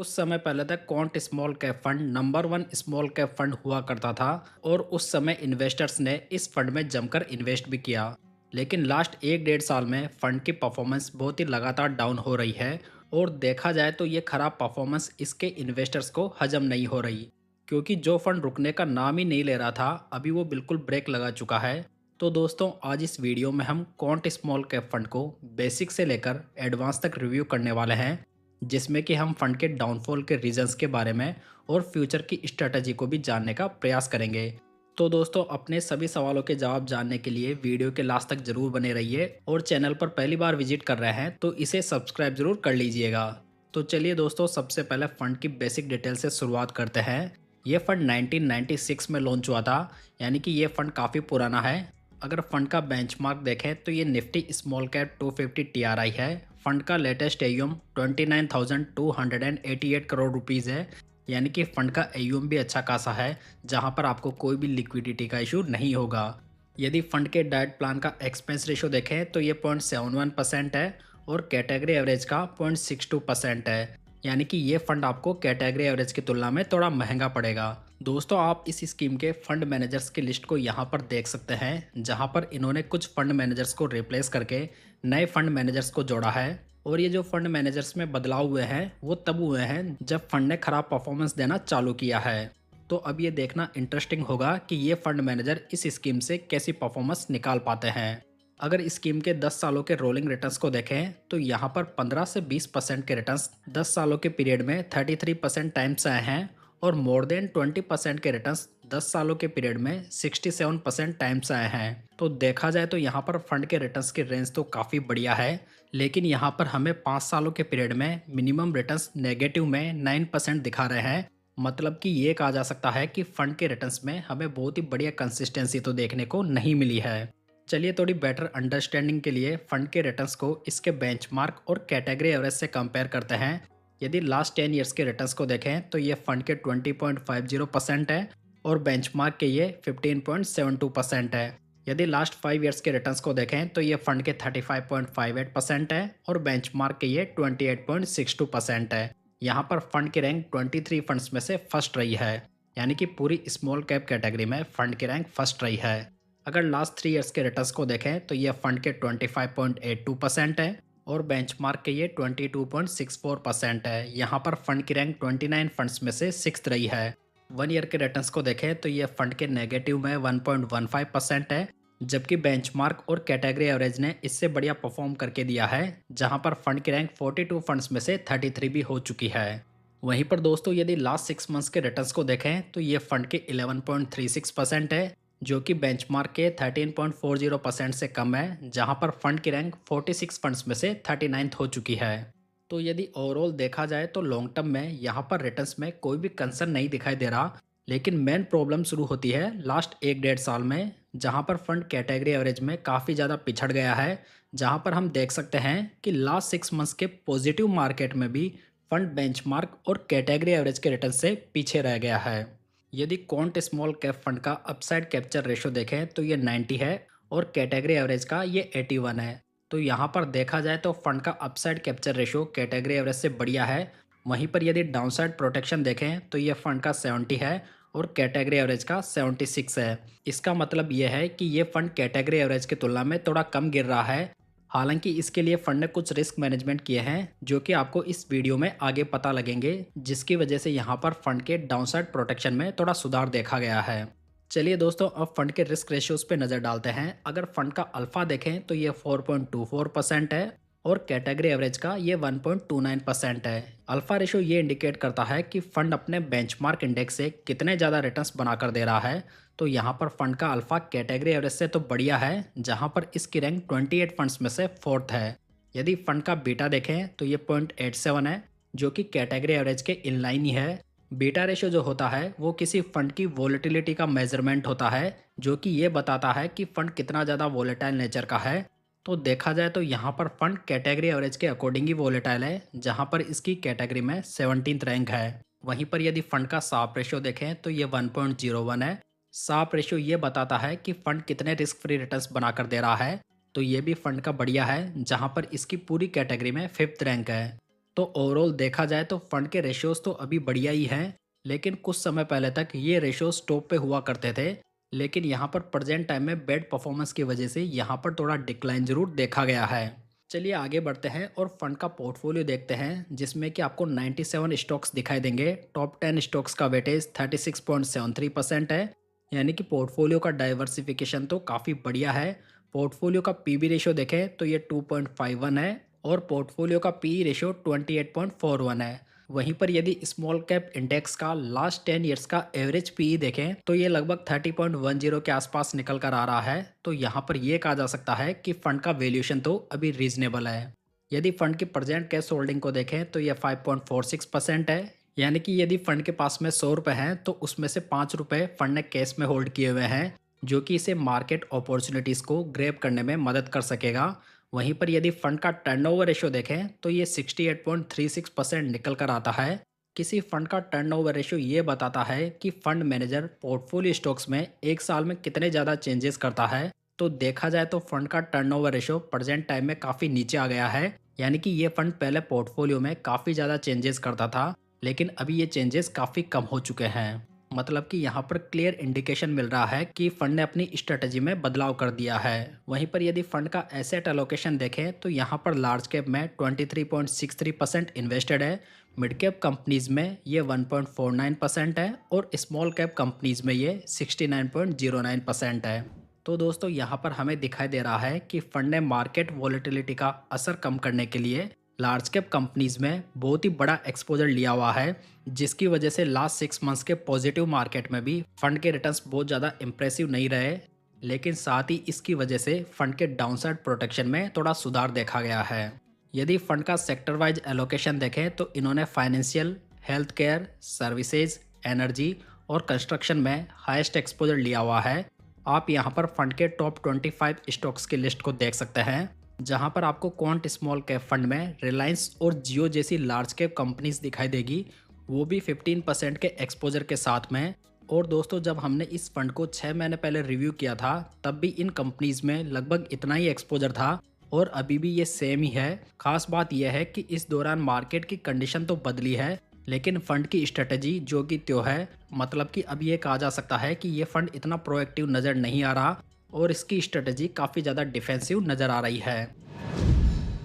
कुछ समय पहले तक quant small cap fund number one small cap fund हुआ करता था और उस समय इन्वेस्टर्स ने इस फंड में जमकर इन्वेस्ट भी किया। लेकिन लास्ट एक डेढ़ साल में फंड की परफॉर्मेंस बहुत ही लगातार डाउन हो रही है और देखा जाए तो ये खराब परफॉर्मेंस इसके इन्वेस्टर्स को हजम नहीं हो रही, क्योंकि जो फंड रुकने का नाम ही नहीं ले रहा था अभी वो बिल्कुल ब्रेक लगा चुका है। तो दोस्तों, आज इस वीडियो में हम क्वांट स्मॉल कैप फंड को बेसिक से लेकर एडवांस तक रिव्यू करने वाले हैं, जिसमें कि हम फंड के डाउनफॉल के रीजंस के बारे में और फ्यूचर की स्ट्रेटजी को भी जानने का प्रयास करेंगे। तो दोस्तों, अपने सभी सवालों के जवाब जानने के लिए वीडियो के लास्ट तक जरूर बने रहिए और चैनल पर पहली बार विजिट कर रहे हैं तो इसे सब्सक्राइब जरूर कर लीजिएगा। तो चलिए दोस्तों, सबसे पहले फंड की बेसिक डिटेल से शुरुआत करते हैं। ये फंड 1996 में लॉन्च हुआ था, यानी कि ये फंड काफ़ी पुराना है। अगर फंड का बेंचमार्क देखें तो ये निफ्टी स्मॉल कैप 250 टीआरआई है। फंड का लेटेस्ट एयूएम 29,288 करोड़ रुपीज़ है, यानी कि फंड का एयूएम भी अच्छा खासा है, जहां पर आपको कोई भी लिक्विडिटी का इशू नहीं होगा। यदि फंड के डाइट प्लान का एक्सपेंस रेशो देखें तो ये 0.71% है और कैटेगरी एवरेज का 0.62% है, यानी कि ये फंड आपको कैटेगरी एवरेज की तुलना में थोड़ा महंगा पड़ेगा। दोस्तों, आप इस स्कीम के फंड मैनेजर्स की लिस्ट को यहाँ पर देख सकते हैं, जहाँ पर इन्होंने कुछ फंड मैनेजर्स को रिप्लेस करके नए फंड मैनेजर्स को जोड़ा है। और ये जो फंड मैनेजर्स में बदलाव हुए हैं वो तब हुए हैं जब फंड ने खराब परफॉर्मेंस देना चालू किया है। तो अब ये देखना इंटरेस्टिंग होगा कि ये फंड मैनेजर इस स्कीम से कैसी परफॉर्मेंस निकाल पाते हैं। अगर स्कीम के 10 सालों के रोलिंग रिटर्न्स को देखें तो यहाँ पर 15 से 20% के रिटर्न्स 10 सालों के पीरियड में 33% टाइम्स आए हैं और मोर देन 20% के रिटर्न्स 10 सालों के पीरियड में 67% टाइम्स आए हैं। तो देखा जाए तो यहाँ पर फंड के रिटर्न्स की रेंज तो काफ़ी बढ़िया है, लेकिन यहाँ पर हमें 5 सालों के पीरियड में मिनिमम रिटर्न्स नेगेटिव में 9% दिखा रहे हैं। मतलब कि ये कहा जा सकता है कि फंड के रिटर्न्स में हमें बहुत ही बढ़िया कंसिस्टेंसी तो देखने को नहीं मिली है। चलिए, थोड़ी बेटर अंडरस्टैंडिंग के लिए फंड के रिटर्न्स को इसके बेंचमार्क और कैटेगरी एवरेज से कंपेयर करते हैं। यदि लास्ट 10 ईयर्स के रिटर्न्स को देखें तो ये फंड के 20.50% है और बेंचमार्क के ये 15.72% है। यदि लास्ट 5 ईयर्स के रिटर्न्स को देखें तो ये फंड के 35.58% है और बेंचमार्क के ये 28.62% है। यहाँ पर फंड की रैंक 23 फंड्स में से फर्स्ट रही है, यानी कि पूरी स्मॉल कैप कैटेगरी में फंड की रैंक फर्स्ट रही है। अगर लास्ट 3 ईयर्स के रिटर्न्स को देखें तो ये फंड के 25.82% है और बेंचमार्क के ये 22.64% है। यहाँ पर फंड की रैंक 29 फंड्स में से सिक्स्थ रही है। 1 ईयर के रिटर्न्स को देखें तो ये फंड के नेगेटिव में 1.15% है, जबकि बेंचमार्क और कैटेगरी एवरेज ने इससे बढ़िया परफॉर्म करके दिया है, जहां पर फंड की रैंक 42 फंड्स में से 33 भी हो चुकी है। वहीं पर दोस्तों, यदि लास्ट 6 मंथ्स के रिटर्न्स को देखें तो ये फंड के 11.36% है, जो कि बेंचमार्क के 13.40% से कम है, जहां पर फंड की रैंक 46 फंड्स में से 39th हो चुकी है। तो यदि ओवरऑल देखा जाए तो लॉन्ग टर्म में यहाँ पर रिटर्न्स में कोई भी कंसर्न नहीं दिखाई दे रहा, लेकिन मेन प्रॉब्लम शुरू होती है लास्ट एक डेढ़ साल में, जहाँ पर फंड कैटेगरी एवरेज में काफ़ी ज़्यादा पिछड़ गया है। जहाँ पर हम देख सकते हैं कि लास्ट 6 मंथ्स के पॉजिटिव मार्केट में भी फंड बेंचमार्क और कैटेगरी एवरेज के रिटर्न से पीछे रह गया है। यदि क्वांट स्मॉल कैप फंड का अपसाइड कैप्चर रेशो देखें तो ये 90 है और कैटेगरी एवरेज का ये 81 है। तो यहाँ पर देखा जाए तो फंड का upside capture ratio category average से बढ़िया है। वहीं पर यदि डाउनसाइड प्रोटेक्शन देखें तो ये फंड का 70 है और कैटेगरी एवरेज का 76 है। इसका मतलब ये है कि ये फंड कैटेगरी एवरेज की तुलना में थोड़ा कम गिर रहा है। हालांकि इसके लिए फंड ने कुछ रिस्क मैनेजमेंट किए हैं, जो कि आपको इस वीडियो में आगे पता लगेंगे, जिसकी वजह से यहाँ पर फंड के डाउनसाइड प्रोटेक्शन में थोड़ा सुधार देखा गया है। चलिए दोस्तों, अब फंड के रिस्क रेशियोज पे नज़र डालते हैं। अगर फंड का अल्फा देखें तो ये 4.24% है और कैटेगरी एवरेज का ये 1.29% है। अल्फा रेशियो ये इंडिकेट करता है कि फंड अपने बेंचमार्क इंडेक्स से कितने ज़्यादा रिटर्न्स बनाकर दे रहा है। तो यहाँ पर फंड का अल्फा कैटेगरी एवरेज से तो बढ़िया है, जहाँ पर इसकी रैंक 28 फंड्स में से फोर्थ है। यदि फंड का बीटा देखें तो ये 0.87 है, जो कि कैटेगरी एवरेज के इनलाइन ही है। बीटा रेशियो जो होता है वो किसी फंड की वोलेटिलिटी का मेजरमेंट होता है, जो कि ये बताता है कि फंड कितना ज़्यादा वोलेटाइल नेचर का है। तो देखा जाए तो यहाँ पर फंड कैटेगरी एवरेज के अकॉर्डिंग ही वोलेटाइल है, जहाँ पर इसकी कैटेगरी में 17th रैंक है। वहीं पर यदि फंड का साप रेशियो देखें तो ये 1.01 है। साप रेशियो ये बताता है कि फंड कितने रिस्क फ्री रिटर्न्स बनाकर दे रहा है। तो ये भी फंड का बढ़िया है, जहाँ पर इसकी पूरी कैटेगरी में 5th रैंक है। तो ओवरऑल देखा जाए तो फंड के रेशियोज तो अभी बढ़िया ही हैं, लेकिन कुछ समय पहले तक ये रेशियोज टॉप पे हुआ करते थे। लेकिन यहाँ पर प्रेजेंट टाइम में बैड परफॉर्मेंस की वजह से यहाँ पर थोड़ा डिक्लाइन जरूर देखा गया है। चलिए आगे बढ़ते हैं और फंड का पोर्टफोलियो देखते हैं, जिसमें कि आपको 97 स्टॉक्स दिखाई देंगे। टॉप 10 स्टॉक्स का वेटेज 36.73% है, यानी कि पोर्टफोलियो का डाइवर्सिफिकेशन तो काफ़ी बढ़िया है। पोर्टफोलियो का पीबी रेशियो देखें तो ये 2.51 है और पोर्टफोलियो का पी रेशियो 28.41 है। वहीं पर यदि स्मॉल कैप इंडेक्स का लास्ट 10 ईयर्स का एवरेज पी देखें तो ये लगभग 30.10 के आसपास निकल कर आ रहा है। तो यहाँ पर यह कहा जा सकता है कि फंड का वैल्यूएशन तो अभी रीजनेबल है। यदि फंड की प्रेजेंट कैश होल्डिंग को देखें तो ये 5.46% है, यानी कि यदि फंड के पास में 100 रुपये हैं तो उसमें से 5 रुपये फंड ने कैश में होल्ड किए हुए हैं, जो कि इसे मार्केट अपॉर्चुनिटीज़ को ग्रैब करने में मदद कर सकेगा। वहीं पर यदि फंड का टर्नओवर रेशियो देखें तो ये 68.36% निकल कर आता है। किसी फंड का टर्नओवर रेशियो ये बताता है कि फंड मैनेजर पोर्टफोलियो स्टॉक्स में एक साल में कितने ज़्यादा चेंजेस करता है। तो देखा जाए तो फंड का टर्नओवर रेशियो प्रेजेंट टाइम में काफ़ी नीचे आ गया है, यानी कि ये फंड पहले पोर्टफोलियो में काफ़ी ज़्यादा चेंजेस करता था, लेकिन अभी ये चेंजेस काफ़ी कम हो चुके हैं। मतलब कि यहाँ पर क्लियर इंडिकेशन मिल रहा है कि फंड ने अपनी स्ट्रेटजी में बदलाव कर दिया है। वहीं पर यदि फंड का एसेट एलोकेशन देखें तो यहाँ पर लार्ज कैप में 23.63% इन्वेस्टेड है, मिड कैप कंपनीज में ये 1.49% है और स्मॉल कैप कंपनीज में ये 69.09% है। तो दोस्तों यहाँ पर हमें दिखाई दे रहा है कि फंड ने मार्केट वॉलेटिलिटी का असर कम करने के लिए लार्ज कैप कंपनीज में बहुत ही बड़ा एक्सपोजर लिया हुआ है, जिसकी वजह से लास्ट 6 मंथ्स के पॉजिटिव मार्केट में भी फंड के रिटर्न्स बहुत ज़्यादा इंप्रेसिव नहीं रहे। लेकिन साथ ही इसकी वजह से फंड के डाउनसाइड प्रोटेक्शन में थोड़ा सुधार देखा गया है। यदि फंड का सेक्टर वाइज एलोकेशन देखें तो इन्होंने financial, health care, services, energy और कंस्ट्रक्शन में हाईएस्ट एक्सपोजर लिया हुआ है। आप यहाँ पर फंड के टॉप 25 स्टॉक्स की लिस्ट को देख सकते हैं, जहां पर आपको क्वांट स्मॉल कैप फंड में रिलायंस और जियो जैसी लार्ज कैप कंपनीज दिखाई देगी, वो भी 15% के एक्सपोजर के साथ में। और दोस्तों जब हमने इस फंड को 6 महीने पहले रिव्यू किया था तब भी इन कंपनीज में लगभग इतना ही एक्सपोजर था और अभी भी ये सेम ही है। खास बात यह है कि इस दौरान मार्केट की कंडीशन तो बदली है, लेकिन फंड की स्ट्रेटजी जो कि त्यो है, मतलब कि अब ये कहा जा सकता है कि ये फंड इतना प्रोएक्टिव नज़र नहीं आ रहा और इसकी स्ट्रेटजी काफ़ी ज़्यादा डिफेंसिव नज़र आ रही है।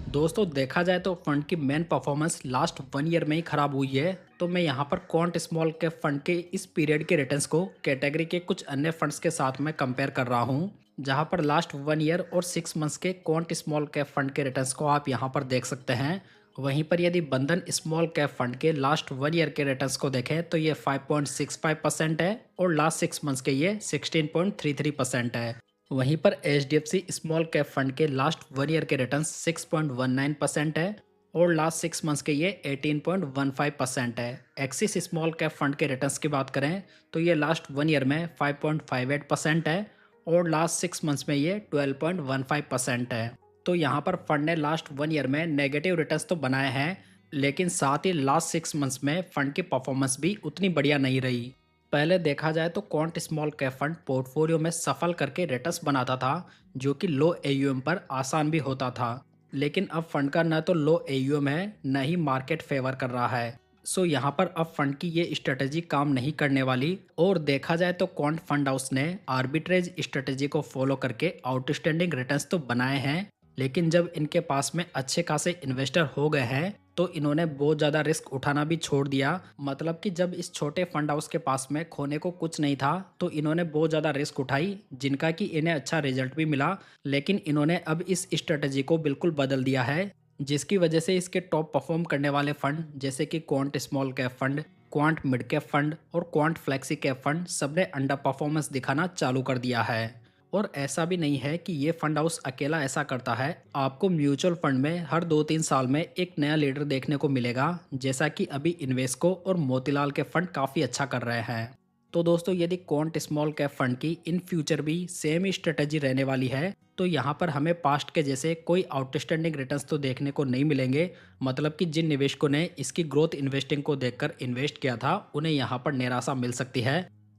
दोस्तों देखा जाए तो फंड की मेन परफॉर्मेंस लास्ट 1 ईयर में ही खराब हुई है। तो मैं यहाँ पर क्वांट स्मॉल कैप फंड के इस पीरियड के रिटर्न्स को कैटेगरी के कुछ अन्य फंड्स के साथ में कंपेयर कर रहा हूँ, जहाँ पर लास्ट 1 ईयर और 6 मंथ्स के क्वांट स्मॉल कैप फंड के रिटर्न्स को आप यहाँ पर देख सकते हैं। वहीं पर यदि बंधन स्मॉल कैप फंड के लास्ट 1 ईयर के रिटर्न्स को देखें तो ये 5.65% है और लास्ट 6 मंथ्स के ये 16.33% है। वहीं पर HDFC स्मॉल कैप फंड के लास्ट 1 ईयर के रिटर्न्स 6.19% है और लास्ट 6 मंथ्स के ये 18.15% है। एक्सिस स्मॉल कैप फंड के रिटर्न्स की बात करें तो ये लास्ट 1 ईयर में 5.58% है और लास्ट 6 मंथ्स में ये 12.15% है। तो यहाँ पर फंड ने लास्ट 1 ईयर में नेगेटिव रिटर्न्स तो बनाए हैं, लेकिन साथ ही लास्ट 6 मंथ्स में फंड की परफॉर्मेंस भी उतनी बढ़िया नहीं रही। पहले देखा जाए तो quant small cap fund portfolio में सफल करके रिटर्न्स बनाता था, जो कि लो AUM पर आसान भी होता था। लेकिन अब फंड का न तो लो AUM है, न ही मार्केट फेवर कर रहा है। सो यहाँ पर अब फंड की ये स्ट्रेटजी काम नहीं करने वाली। और देखा जाए तो क्वांट फंड हाउस ने आर्बिट्रेज स्ट्रेटजी को फॉलो करके आउटस्टैंडिंग रिटर्न्स तो बनाए हैं, लेकिन जब इनके पास में अच्छे खासे इन्वेस्टर हो गए हैं तो इन्होंने बहुत ज़्यादा रिस्क उठाना भी छोड़ दिया। मतलब कि जब इस छोटे फंड हाउस के पास में खोने को कुछ नहीं था तो इन्होंने बहुत ज़्यादा रिस्क उठाई, जिनका कि इन्हें अच्छा रिजल्ट भी मिला। लेकिन इन्होंने अब इस स्ट्रेटजी को बिल्कुल बदल दिया है, जिसकी वजह से इसके टॉप परफॉर्म करने वाले फंड जैसे कि quant small cap fund, quant mid cap fund और क्वांट फ्लेक्सी कैप फंड सबने अंडर परफॉर्मेंस दिखाना चालू कर दिया है। और ऐसा भी नहीं है कि ये फंड हाउस अकेला ऐसा करता है। आपको म्यूचुअल फंड में हर 2-3 साल में एक नया लीडर देखने को मिलेगा, जैसा कि अभी इन्वेस्को और मोतीलाल के फंड काफ़ी अच्छा कर रहे हैं। तो दोस्तों यदि क्वांट स्मॉल कैप फंड की इन फ्यूचर भी सेम ही स्ट्रेटजी रहने वाली है तो यहाँ पर हमें पास्ट के जैसे कोई आउटस्टैंडिंग रिटर्न्स तो देखने को नहीं मिलेंगे। मतलब कि जिन निवेशकों ने इसकी ग्रोथ इन्वेस्टिंग को देखकर इन्वेस्ट किया था उन्हें यहाँ पर निराशा मिल सकती है।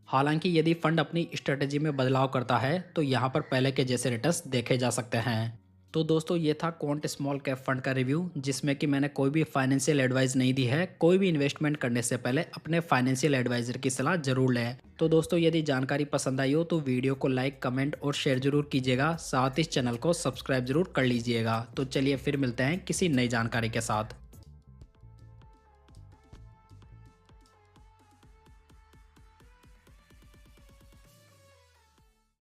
हालांकि यदि फंड अपनी स्ट्रेटजी में बदलाव करता है तो यहाँ पर पहले के जैसे रिटर्न्स देखे जा सकते हैं। तो दोस्तों ये था क्वांट स्मॉल कैप फंड का रिव्यू, जिसमें कि मैंने कोई भी फाइनेंशियल एडवाइस नहीं दी है। कोई भी इन्वेस्टमेंट करने से पहले अपने फाइनेंशियल एडवाइजर की सलाह जरूर लें। तो दोस्तों यदि जानकारी पसंद आई हो तो वीडियो को लाइक, कमेंट और शेयर जरूर कीजिएगा। साथ ही इस चैनल को सब्सक्राइब जरूर कर लीजिएगा। तो चलिए फिर मिलते हैं किसी नई जानकारी के साथ।